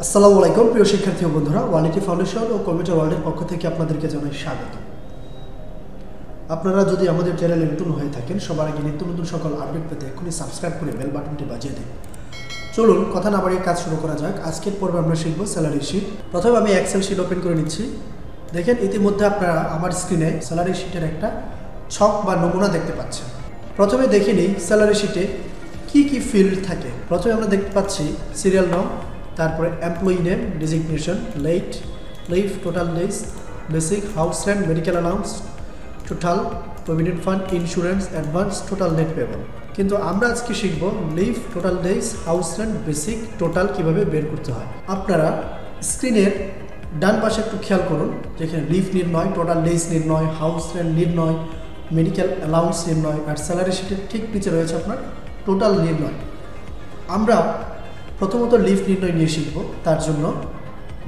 আসসালামু আলাইকুম প্রিয় শিক্ষার্থী বন্ধুরা, WITF ফাউন্ডেশন ও কম্পিউটার ওয়ার্ল্ডের পক্ষ থেকে আপনাদেরকে জানাই স্বাগত। আপনারা যদি আমাদের চ্যানেলে নতুন হয়ে থাকেন, সবার আগে নিত্য নতুন সকল আপডেট পেতে এখনই সাবস্ক্রাইব করে বেল বাটনটি বাজিয়ে দিন। চলুন কথা না বাড়িয়ে কাজ শুরু করা যাক। আজকের পর্বে আমরা শিখব স্যালারি শিট। প্রথমে আমি এক্সেল শিট ওপেন করে নিচ্ছি। দেখেন ইতিমধ্যে আপনারা আমার স্ক্রিনে স্যালারি শিটের একটা ছক বা নমুনা দেখতে পাচ্ছেন। প্রথমে দেখে নিই স্যালারি শিটে কি কি ফিল্ড থাকে। প্রথমে আমরা দেখতে পাচ্ছি সিরিয়াল নাম, তারপরে employee name, designation, leave, total days, basic, house rent, medical allowance, total, provident fund, insurance, advance, total net payable. কিন্তু আমরা আজকে শিখব leave, total days, house rent, basic, total কীভাবে বের করতে হয়। আপনারা স্ক্রিনের ডান পাশে একটু খেয়াল করুন, যেখানে লিভ নির্ণয়, টোটাল ডেজ নির্ণয়, হাউস রেন্ট নির্ণয়, মেডিকেল অ্যালাউন্স নির্ণয়, আর স্যালারি শিটের ঠিক নিচে রয়েছে আপনার টোটাল নির্ণয়। আমরা প্রথমত লিভ নির্ণয় নিয়ে শিখব। তার জন্য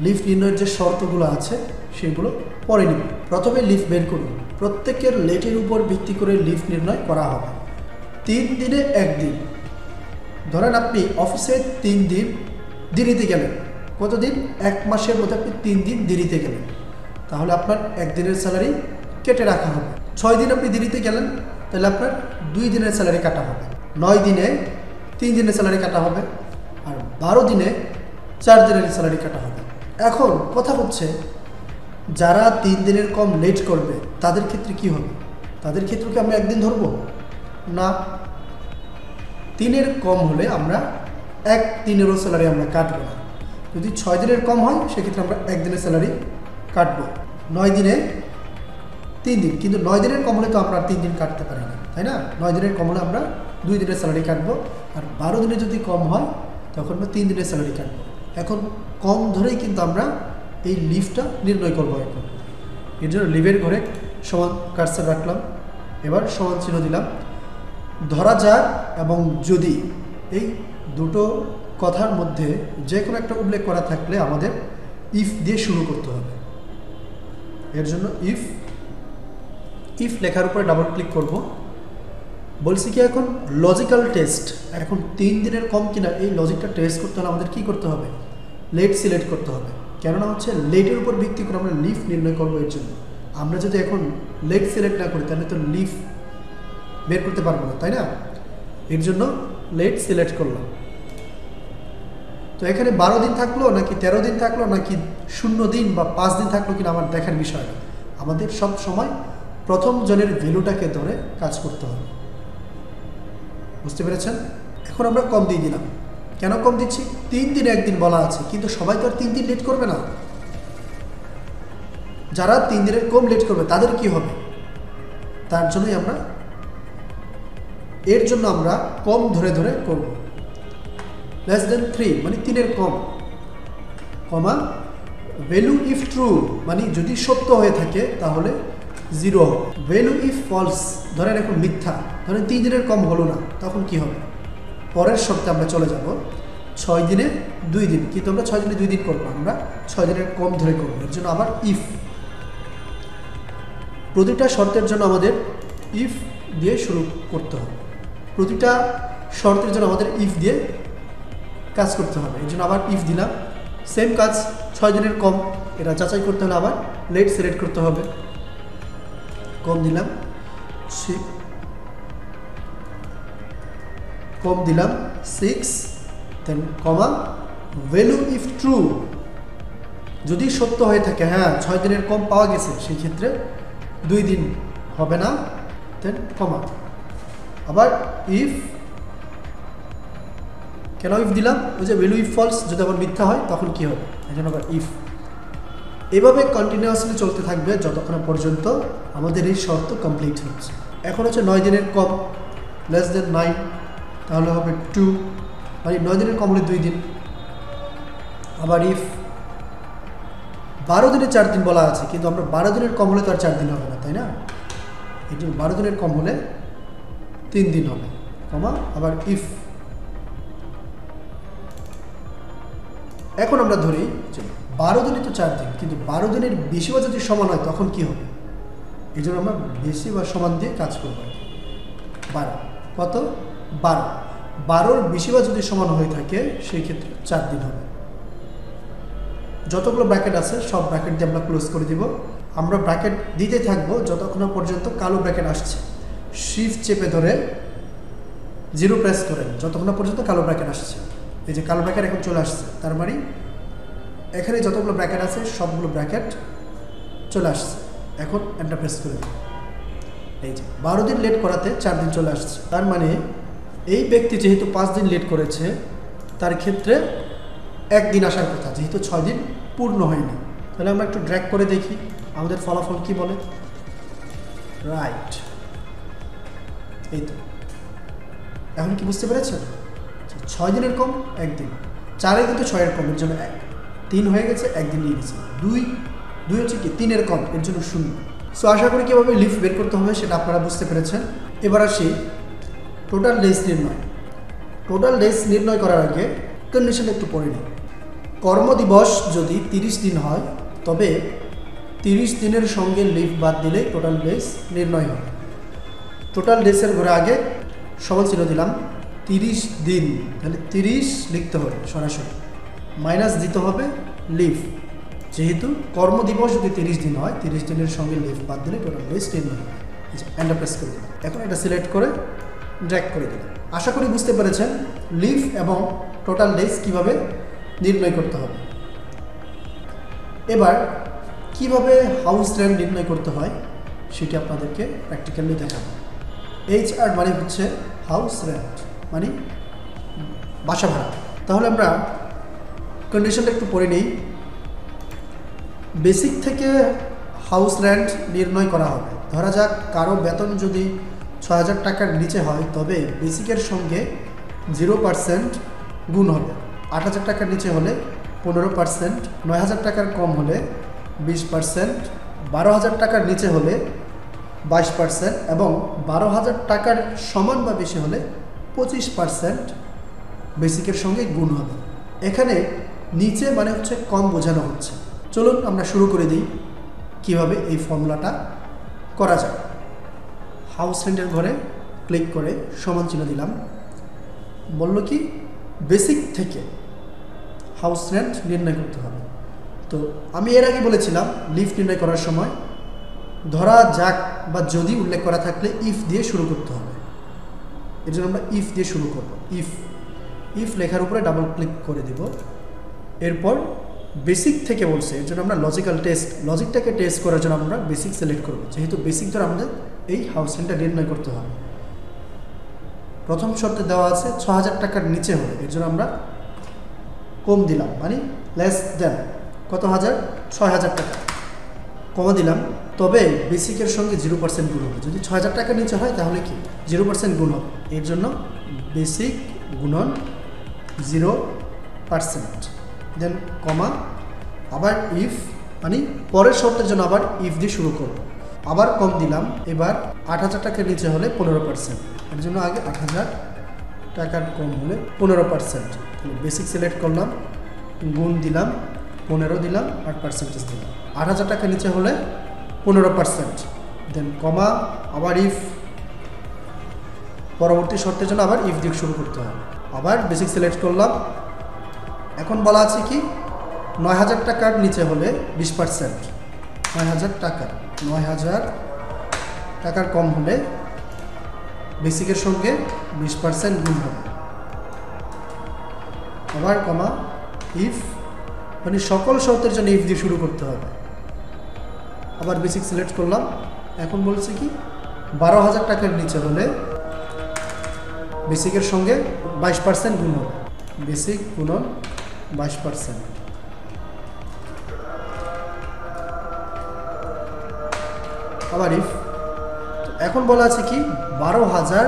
লিভ নির্ণয়ের যে শর্তগুলো আছে সেগুলো পরে নিব। প্রথমে লিভ বের করুন। প্রত্যেকের লেটের উপর ভিত্তি করে লিভ নির্ণয় করা হবে। 3 দিনে 1 দিন। ধরেন আপনি অফিসে 3 দিন দেরিতে গেলেন। কতদিন? 1 মাসের মধ্যে আপনি 3 দিন দেরিতে গেলেন, তাহলে আপনার 1 দিনের স্যালারি কেটে রাখা হবে। 6 দিন আপনি দেরিতে গেলেন, তাহলে আপনার 2 দিনের স্যালারি কাটা হবে। 9 দিনে 3 দিনের স্যালারি কাটা হবে, আর 12 দিনে 4 দিনের স্যালারি কাটা হবে। এখন কথা হচ্ছে, যারা 3 দিনের কম লেট করবে তাদের ক্ষেত্রে কি হবে? তাদের ক্ষেত্রে কি আমরা 1 দিন ধরবো? না, 3-এর কম হলে আমরা 1 দিনেরও স্যালারি আমরা কাটবো না। যদি 6 দিনের কম হয় সেক্ষেত্রে আমরা 1 দিনের স্যালারি কাটবো। 9 দিনে 3 দিন, কিন্তু 9 দিনের কম হলে তো আমরা 3 দিন কাটতে পারি না, তাই না? 9 দিনের কম হলে আমরা 2 দিনের স্যালারি কাটবো, আর 12 দিনে যদি কম হয় তখন আমরা 3 দিনের স্যালারি কাটবো। এখন কম ধরেই কিন্তু আমরা এই লিভটা নির্ণয় করবো। এখন এর জন্য লিভের ঘরে সমান কার্সার রাখলাম, এবার সমান চিহ্ন দিলাম। ধরা যাক এবং যদি এই দুটো কথার মধ্যে যে কোনো একটা উল্লেখ করা থাকলে আমাদের ইফ দিয়ে শুরু করতে হবে। এর জন্য ইফ লেখার উপরে ডাবল ক্লিক করব। বলছি কি এখন লজিক্যাল টেস্ট। এখন 3 দিনের কম কিনা এই লজিকটা টেস্ট করতে হলে আমাদের কি করতে হবে? লেট সিলেক্ট করতে হবে। কেননা হচ্ছে লেটের উপর ভিত্তি করে আমরা লিভ নির্ণয় করবো। এর জন্য আমরা যদি এখন লেট সিলেক্ট না করি তাহলে তো লিভ বের করতে পারবো না, তাই না? এর জন্য লেট সিলেক্ট করলাম। তো এখানে 12 দিন থাকলো নাকি 13 দিন থাকলো নাকি 0 দিন বা 5 দিন থাকলো কিনা আমার দেখার বিষয় না। আমাদের সব সময় প্রথম জনের ভ্যালুটাকে ধরে কাজ করতে হবে। বুঝতে পেরেছেন? এখন আমরা কম দিয়ে দিলাম। কেন কম দিচ্ছি? 3 দিন 1 দিন বলা আছে, কিন্তু সবাই তো আর 3 দিন লেট করবে না। যারা 3 দিনের কম লেট করবে তাদের কি হবে? তার জন্যই আমরা এর জন্য আমরা কম ধরে ধরে করব। লেস দেন 3 মানে 3-এর কম, কমা ভ্যালু ইফ ট্রু মানে যদি সত্য হয়ে থাকে তাহলে 0 হবে। ভ্যালু ইফ ফলস, ধরেন এখন মিথ্যা, ধরেন 3 দিনের কম হলো না, তখন কি হবে? পরের শর্তে আমরা চলে যাব 6 দিনে 2 দিন, কিন্তু আমরা 6 দিনে 2 দিন করবো, আমরা 6 দিনের কম ধরে করবো। এর জন্য আবার ইফ। প্রতিটা শর্তের জন্য আমাদের ইফ দিয়ে শুরু করতে হবে। প্রতিটা শর্তের জন্য আমাদের ইফ দিয়ে কাজ করতে হবে। এর জন্য আবার ইফ দিলাম। সেম কাজ, 6 দিনের কম, এটা যাচাই করতে হলে আবার লেট সিলেক্ট করতে হবে। কম দিলাম, কম দিলাম 6, দেন কমা ভ্যালু ইফ ট্রু যদি সত্য হয়ে থাকে, হ্যাঁ 6 দিনের কম পাওয়া গেছে, সেই ক্ষেত্রে 2 দিন হবে না, দেন কমা। আবার ইফ, কেন ইফ দিলাম? ওই যে ভ্যালু ইফ ফলস, যদি আবার মিথ্যা হয় তখন কি হবে? এই জন্য আবার ইফ। এভাবে কন্টিনিউয়াসলি চলতে থাকবে যতক্ষণ পর্যন্ত আমাদের এই শর্ত কমপ্লিট হচ্ছে। এখন হচ্ছে 9 দিনের কম, লেস দেন 9, তাহলে হবে 2 মানে 9 দিনের কম হলে 2 দিন। আবার ইফ 12 দিনে 4 দিন বলা আছে, কিন্তু আমরা 12 দিনের কম হলে তো আর 4 দিন হবে না, তাই না? এই জন্য 12 দিনের কম হলে 3 দিন হবে, কমা আবার ইফ। এখন আমরা ধরি যে 12 দিনে তো 4 দিন, কিন্তু 12 দিনের বেশি বা যদি সমান হয় তখন কি হবে? এই জন্য আমরা বেশি বা সমান দিয়ে কাজ করব। 12 কত? 12 12-র বেশি বা যদি সমান হয়ে থাকে সেই ক্ষেত্রে 4 দিন হবে। যতগুলো ব্র্যাকেট আছে সব ব্র্যাকেট দিয়ে আমরা ক্লোজ করে দিব। আমরা ব্র্যাকেট দিতে থাকবো যতক্ষণ পর্যন্ত কালো ব্র্যাকেট আসছে। শিফট চেপে ধরে 0 প্রেস করেন যতক্ষণ পর্যন্ত কালো ব্র্যাকেট আসছে। এই যে কালো ব্র্যাকেট এখন চলে আসছে, তার মানে এখানে যতগুলো ব্র্যাকেট আছে সবগুলো ব্র্যাকেট চলে আসছে। এখন এন্টার প্রেস করে দিন। এই যে 12 দিন লেট করাতে 4 দিন চলে আসছে। তার মানে এই ব্যক্তি যেহেতু 5 দিন লেট করেছে, তার ক্ষেত্রে 1 দিন আসার কথা, যেহেতু 6 দিন পূর্ণ হয়নি। তাহলে আমরা একটু ড্র্যাগ করে দেখি আমাদের ফলাফল কি বলে। রাইট, এই তো। এখন কি বুঝতে পেরেছেন? 6 দিনের কম 1 দিন, 4-এ কিন্তু 6-এর কম, এর জন্য 1, 3 হয়ে গেছে, 1 দিন নিয়ে গেছে। 2 হচ্ছে কি 3-এর কম, এর জন্য 0। সো আশা করি কীভাবে লিফ বের করতে হবে সেটা আপনারা বুঝতে পেরেছেন। এবার আসি টোটাল ডেজ নির্ণয়। টোটাল ডেজ নির্ণয় করার আগে কন্ডিশন একটু পড়ে নিই। কর্মদিবস যদি 30 দিন হয় তবে 30 দিনের সঙ্গে লিভ বাদ দিলে টোটাল ডেজ নির্ণয় হবে। টোটাল ডেজের ঘরে আগে সমান চিহ্ন দিলাম, 30 দিন, তাহলে 30 লিখতে হবে সরাসরি, মাইনাস দিতে হবে লিভ। যেহেতু কর্মদিবস যদি 30 দিন হয়, 30 দিনের সঙ্গে লিভ বাদ দিলে টোটাল ডেজ নির্ণয় হবে। এন্টার প্রেস করে দিলাম। এখন এটা সিলেক্ট করে ড্র্যাগ করে দিলাম। আশা করি বুঝতে পেরেছেন লিভ এবং টোটাল ডেজ কীভাবে নির্ণয় করতে হবে। এবার কিভাবে হাউস রেন্ট নির্ণয় করতে হয় সেটি আপনাদেরকে প্র্যাকটিক্যালি দেখাবো। HR মানে হচ্ছে হাউস রেন্ট, মানে বাসা ভাড়া। তাহলে আমরা কন্ডিশনটা একটু পড়ে নিই। বেসিক থেকে হাউস রেন্ট নির্ণয় করা হবে। ধরা যাক কারো বেতন যদি 6,000 টাকার নিচে হয় তবে বেসিকের সঙ্গে 0% গুণ হবে। 8,000 টাকার নিচে হলে 15%, 9,000 টাকার কম হলে 20%, 12,000 টাকার নিচে হলে 22% এবং 12,000 টাকার সমান বা বেশি হলে 25% বেসিকের সঙ্গে গুণ হবে। এখানে নিচে মানে হচ্ছে কম বোঝানো হচ্ছে। চলুন আমরা শুরু করে দিই কিভাবে এই ফর্মুলাটা করা যায়। হাউস রেন্টের ঘরে ক্লিক করে সমান চিহ্ন দিলাম। বলল কি বেসিক থেকে হাউস রেন্ট নির্ণয় করতে হবে। তো আমি এর আগে বলেছিলাম লিভ নির্ণয় করার সময় ধরা যাক বা যদি উল্লেখ করা থাকলে ইফ দিয়ে শুরু করতে হবে। এর জন্য আমরা ইফ দিয়ে শুরু করব। ইফ লেখার উপরে ডাবল ক্লিক করে দেব। এরপর বেসিক থেকে বলছে, এর জন্য আমরা লজিক্যাল টেস্ট, লজিকটাকে টেস্ট করার জন্য আমরা বেসিক সিলেক্ট করব। যেহেতু বেসিক ধরে আমাদের এই হাউস রেন্টটা নির্ণয় করতে হবে। প্রথম শর্তে দেওয়া আছে 6,000 টাকার নিচে হবে, এর জন্য আমরা কম দিলাম, মানে লেস দেন কত হাজার, 6,000 টাকা কমা দিলাম। তবে বেসিকের সঙ্গে 0% গুণ হবে। যদি 6,000 টাকার নিচে হয় তাহলে কি 0% গুণ হবে। এর জন্য বেসিক গুণন 0%, দেন কমা, আবার ইফ, মানে পরের শর্তের জন্য আবার ইফ দিয়ে শুরু করব। আবার কম দিলাম। এবার 8,000 টাকার নিচে হলে 15%, এর জন্য আগে 8,000 টাকার কম হলে 15%। তাহলে বেসিক সিলেক্ট করলাম, গুণ দিলাম, 15 দিলাম, 8% দিলাম। 8,000 টাকার নিচে হলে 15%, দেন কমা, আবার ইফ, পরবর্তী শর্তের জন্য আবার ইফ দিয়ে শুরু করতে হবে। আবার বেসিক সিলেক্ট করলাম। এখন বলা আছে কি 9,000 টাকার নিচে হলে 20%, 9,000 টাকার কম হলে বেসিকের সঙ্গে 20% গুণ হবে। আবার কমা, ইফ, মানে সকল শর্তের জন্য ইফ দিয়ে শুরু করতে হবে। আবার বেসিক সিলেক্ট করলাম। এখন বলছে কি 12,000 টাকার নিচে হলে বেসিকের সঙ্গে 22% গুণ হবে। বেসিক গুণন 22%। আবার ইফ, এখন বলা আছে কি 12,000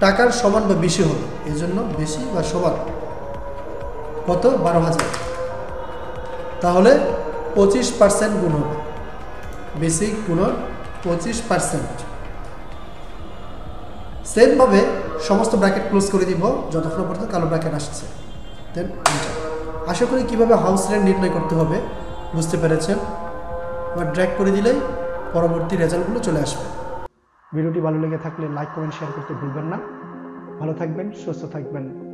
টাকার সমান বা বেশি হবে, এই জন্য বেশি বা সমান কত 12,000, তাহলে 25% গুণ হবে। বেসিক গুণন 25%। সেমভাবে সমস্ত ব্র্যাকেট ক্লোজ করে দিব যতক্ষণ পর্যন্ত কালো ব্র্যাকেট আসছে। দেন আশা করি কীভাবে হাউস রেন্ট নির্ণয় করতে হবে বুঝতে পেরেছেন। এবার ড্র্যাগ করে দিলেই পরবর্তী রেজাল্টগুলো চলে আসবে। ভিডিওটি ভালো লেগে থাকলে লাইক, কমেন্ট, শেয়ার করতে ভুলবেন না। ভালো থাকবেন, সুস্থ থাকবেন।